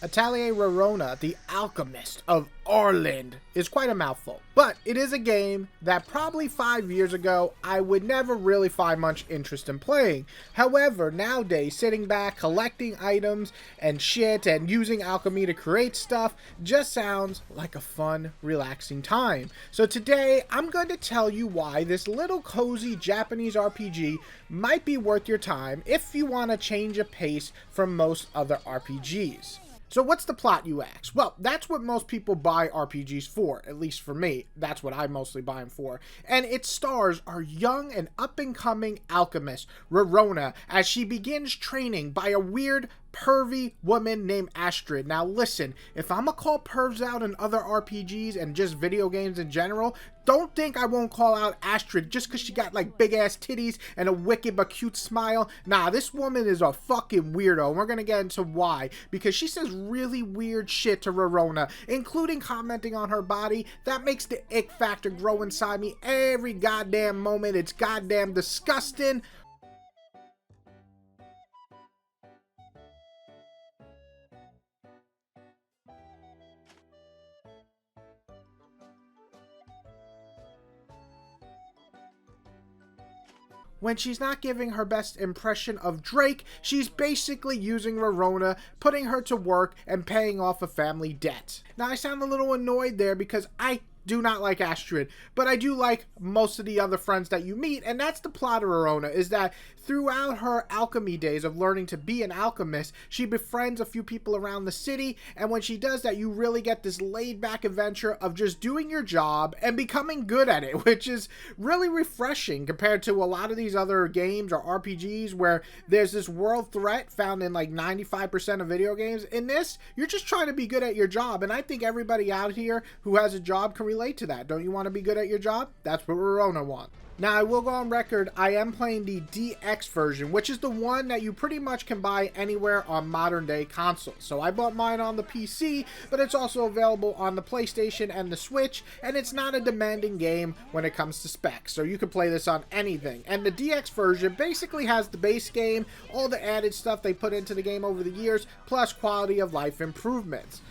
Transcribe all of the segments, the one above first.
Atelier Rorona, the alchemist of Arland, is quite a mouthful, but it is a game that probably 5 years ago I would never really find much interest in playing. However, nowadays, sitting back, collecting items and shit and using alchemy to create stuff just sounds like a fun, relaxing time. So today, I'm going to tell you why this little cozy Japanese RPG might be worth your time if you want to change a pace from most other RPGs. So what's the plot, you ask? Well, that's what most people buy RPGs for, at least for me. That's what I mostly buy them for. And its stars are young and up-and-coming alchemist, Rorona, as she begins training by a weird, pervy woman named Astrid. Now listen, if I'm gonna call pervs out in other RPGs and just video games in general, don't think I won't call out Astrid just because she got like big ass titties and a wicked but cute smile. Nah, this woman is a fucking weirdo, and we're gonna get into why. Because she says really weird shit to Rorona, including commenting on her body. That makes the ick factor grow inside me every goddamn moment. It's goddamn disgusting. When she's not giving her best impression of Drake, she's basically using Rorona, putting her to work, and paying off a family debt. Now, I sound a little annoyed there because I do not like Astrid, but I do like most of the other friends that you meet, and that's the plot of Rorona, is that throughout her alchemy days of learning to be an alchemist, she befriends a few people around the city, and when she does that, you really get this laid-back adventure of just doing your job and becoming good at it, which is really refreshing compared to a lot of these other games or RPGs where there's this world threat found in like 95% of video games. In this, you're just trying to be good at your job, and I think everybody out here who has a job can relate to that. Don't you want to be good at your job? That's what Rorona wants. Now, I will go on record, I am playing the DX version, which is the one that you pretty much can buy anywhere on modern day consoles. So I bought mine on the PC, but it's also available on the PlayStation and the Switch, and it's not a demanding game when it comes to specs, so you can play this on anything. And the DX version basically has the base game, all the added stuff they put into the game over the years, plus quality of life improvements.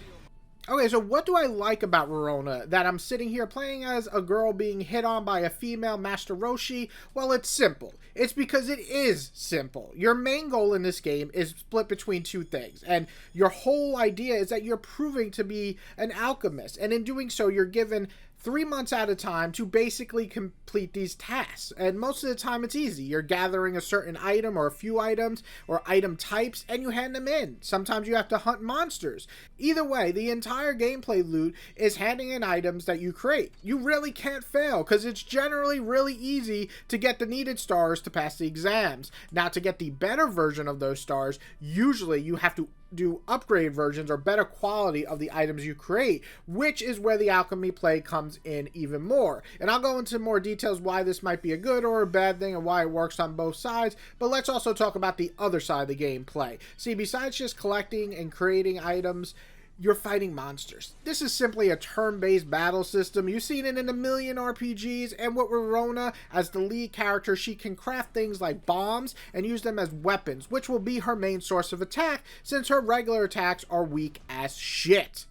Okay, so what do I like about Rorona that I'm sitting here playing as a girl being hit on by a female Master Roshi? Well, it's simple. It's because it is simple. Your main goal in this game is split between two things, and your whole idea is that you're proving to be an alchemist, and in doing so, you're given 3 months at a time to basically complete these tasks. And most of the time it's easy. You're gathering a certain item or a few items or item types and you hand them in. Sometimes you have to hunt monsters. Either way, the entire gameplay loop is handing in items that you create. You really can't fail because it's generally really easy to get the needed stars to pass the exams. Now, to get the better version of those stars, usually you have to do upgrade versions or better quality of the items you create, which is where the alchemy play comes in even more. And I'll go into more details why this might be a good or a bad thing and why it works on both sides, but let's also talk about the other side of the gameplay. See, besides just collecting and creating items, you're fighting monsters. This is simply a turn-based battle system. You've seen it in a million RPGs, and with Rorona as the lead character, she can craft things like bombs and use them as weapons, which will be her main source of attack since her regular attacks are weak as shit.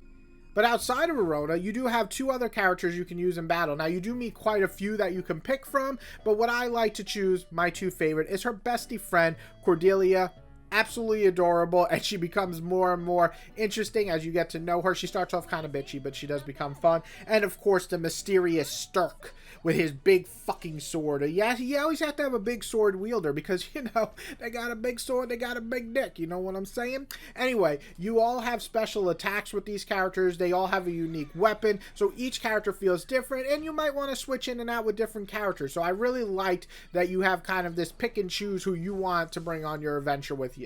But outside of Rorona, you do have two other characters you can use in battle. Now, you do meet quite a few that you can pick from, but what I like to choose, my two favorite, is her bestie friend, Cordelia. Absolutely adorable, and she becomes more and more interesting as you get to know her. She starts off kind of bitchy, but she does become fun. And of course, the mysterious Sturk with his big fucking sword. Yeah, you always have to have a big sword wielder because, you know, they got a big sword, they got a big dick. You know what I'm saying? Anyway, you all have special attacks with these characters. They all have a unique weapon, so each character feels different, and you might want to switch in and out with different characters. So I really liked that you have kind of this pick and choose who you want to bring on your adventure with you.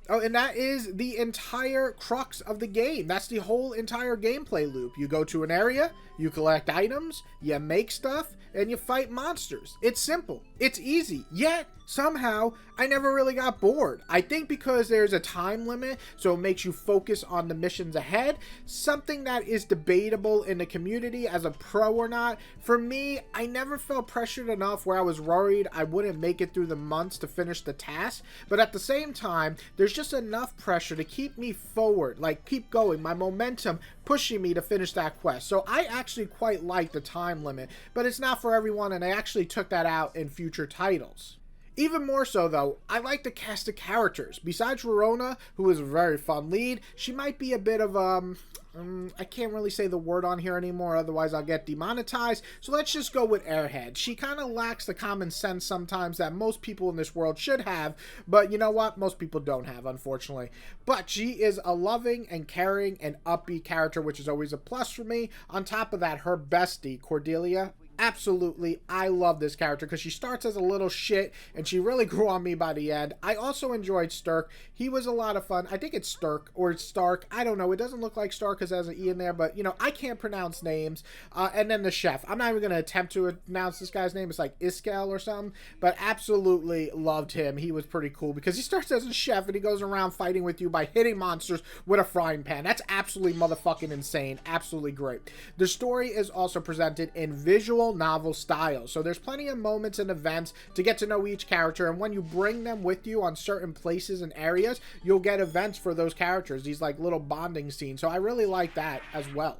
Oh, and that is the entire crux of the game. That's the whole entire gameplay loop. You go to an area, you collect items, you make stuff, and you fight monsters. It's simple. It's easy, yet somehow I never really got bored. I think because there's a time limit, so it makes you focus on the missions ahead, something that is debatable in the community as a pro or not. For me, I never felt pressured enough where I was worried I wouldn't make it through the months to finish the task, but at the same time, there's just enough pressure to keep me forward, like keep going, my momentum pushing me to finish that quest. So I actually quite like the time limit, but it's not for everyone, and I actually took that out in future titles. Even more so though, I like the cast of characters. Besides Rorona, who is a very fun lead, she might be a bit of I can't really say the word on here anymore, otherwise I'll get demonetized. So let's just go with Airhead. She kind of lacks the common sense sometimes that most people in this world should have, but you know what? Most people don't have, unfortunately. But she is a loving and caring and upbeat character, which is always a plus for me. On top of that, her bestie, Cordelia, absolutely, I love this character because she starts as a little shit and she really grew on me by the end. I also enjoyed Sturk. He was a lot of fun. I think it's Sturk or it's Stark. I don't know. It doesn't look like Stark because it has an E in there, but you know, I can't pronounce names. And then the chef. I'm not even going to attempt to announce this guy's name. It's like Iskel or something, but absolutely loved him. He was pretty cool because he starts as a chef and he goes around fighting with you by hitting monsters with a frying pan. That's absolutely motherfucking insane. Absolutely great. The story is also presented in visual novel style, so there's plenty of moments and events to get to know each character, and when you bring them with you on certain places and areas, you'll get events for those characters, these like little bonding scenes. So I really like that as well.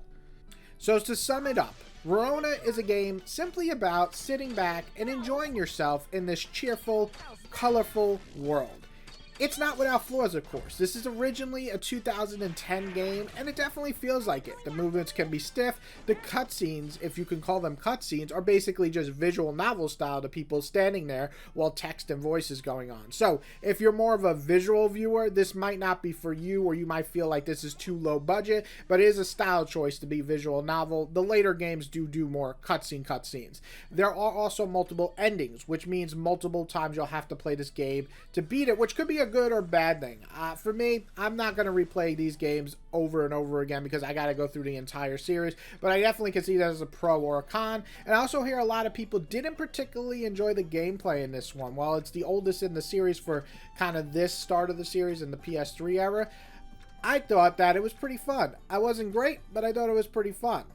So to sum it up, Rorona is a game simply about sitting back and enjoying yourself in this cheerful, colorful world. It's not without flaws, of course. This is originally a 2010 game, and it definitely feels like it. The movements can be stiff. The cutscenes, if you can call them cutscenes, are basically just visual novel style to people standing there while text and voice is going on. So, if you're more of a visual viewer, this might not be for you, or you might feel like this is too low budget, but it is a style choice to be visual novel. The later games do more cutscenes. There are also multiple endings, which means multiple times you'll have to play this game to beat it, which could be a good or bad thing. For me, I'm not going to replay these games over and over again because I got to go through the entire series, but I definitely can see that as a pro or a con. And I also hear a lot of people didn't particularly enjoy the gameplay in this one. While it's the oldest in the series for kind of this start of the series in the PS3 era, I thought that it was pretty fun. I wasn't great, but I thought it was pretty fun.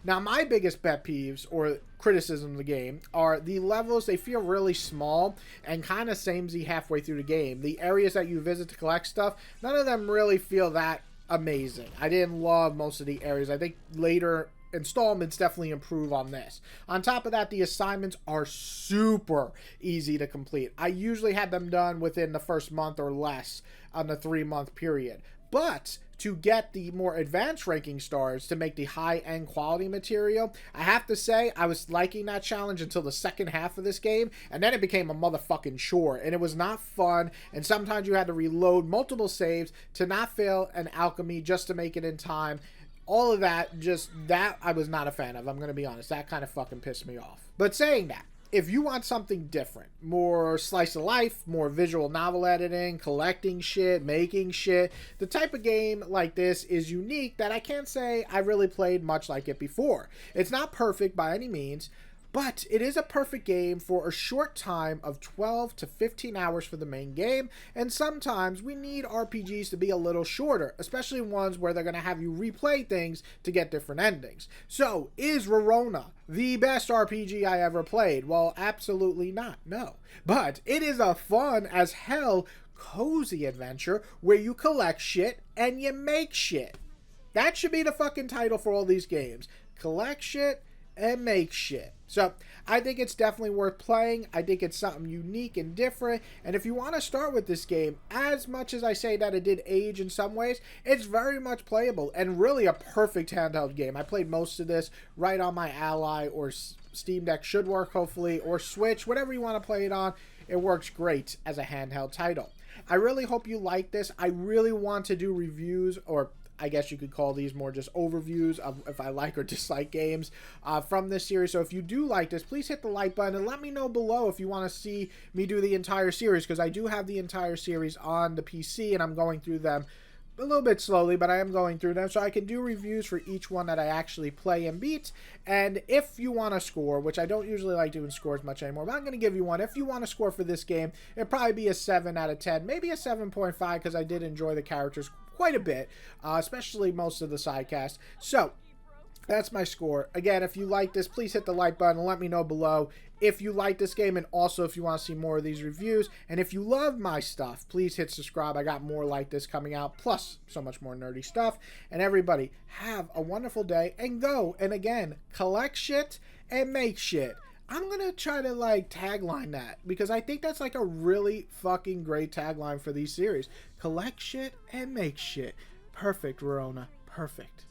Now, my biggest pet peeves or criticism of the game are the levels. They feel really small and kind of samey halfway through the game. The areas that you visit to collect stuff, none of them really feel that amazing. I didn't love most of the areas. I think later installments definitely improve on this. On top of that, the assignments are super easy to complete. I usually had them done within the first month or less on the 3-month period. But to get the more advanced ranking stars to make the high-end quality material, I have to say I was liking that challenge until the second half of this game, and then it became a motherfucking chore, and it was not fun, and sometimes you had to reload multiple saves to not fail an alchemy just to make it in time. All of that, just that I was not a fan of. I'm going to be honest. That kind of fucking pissed me off. But saying that, if you want something different, more slice of life, more visual novel editing, collecting shit, making shit, the type of game like this is unique that I can't say I really played much like it before. It's not perfect by any means, but it is a perfect game for a short time of 12 to 15 hours for the main game, and sometimes we need RPGs to be a little shorter, especially ones where they're going to have you replay things to get different endings. So, is Rorona the best RPG I ever played? Well, absolutely not, no. But it is a fun as hell, cozy adventure where you collect shit and you make shit. That should be the fucking title for all these games. Collect shit and make shit. So I think it's definitely worth playing. I think it's something unique and different, and if you want to start with this game, as much as I say that it did age in some ways, it's very much playable and really a perfect handheld game. I played most of this right on my Ally or Steam Deck, should work hopefully, or Switch, whatever you want to play it on. It works great as a handheld title. I really hope you like this. I really want to do reviews, or I guess you could call these more just overviews of if I like or dislike games from this series. So if you do like this, please hit the like button and let me know below if you want to see me do the entire series, because I do have the entire series on the PC and I'm going through them a little bit slowly, but I am going through them so I can do reviews for each one that I actually play and beat. And if you want to score, which I don't usually like doing scores much anymore, but I'm going to give you one. If you want to score for this game, it'd probably be a 7 out of 10, maybe a 7.5, because I did enjoy the characters quite a bit, especially most of the side cast. So that's my score. Again, if you like this, please hit the like button and let me know below if you like this game, and also if you want to see more of these reviews. And if you love my stuff, please hit subscribe. I got more like this coming out, plus so much more nerdy stuff. And everybody, have a wonderful day, and go, and again, collect shit and make shit. I'm going to try to, like, tagline that, because I think that's, like, a really fucking great tagline for these series. Collect shit and make shit. Perfect, Rorona. Perfect.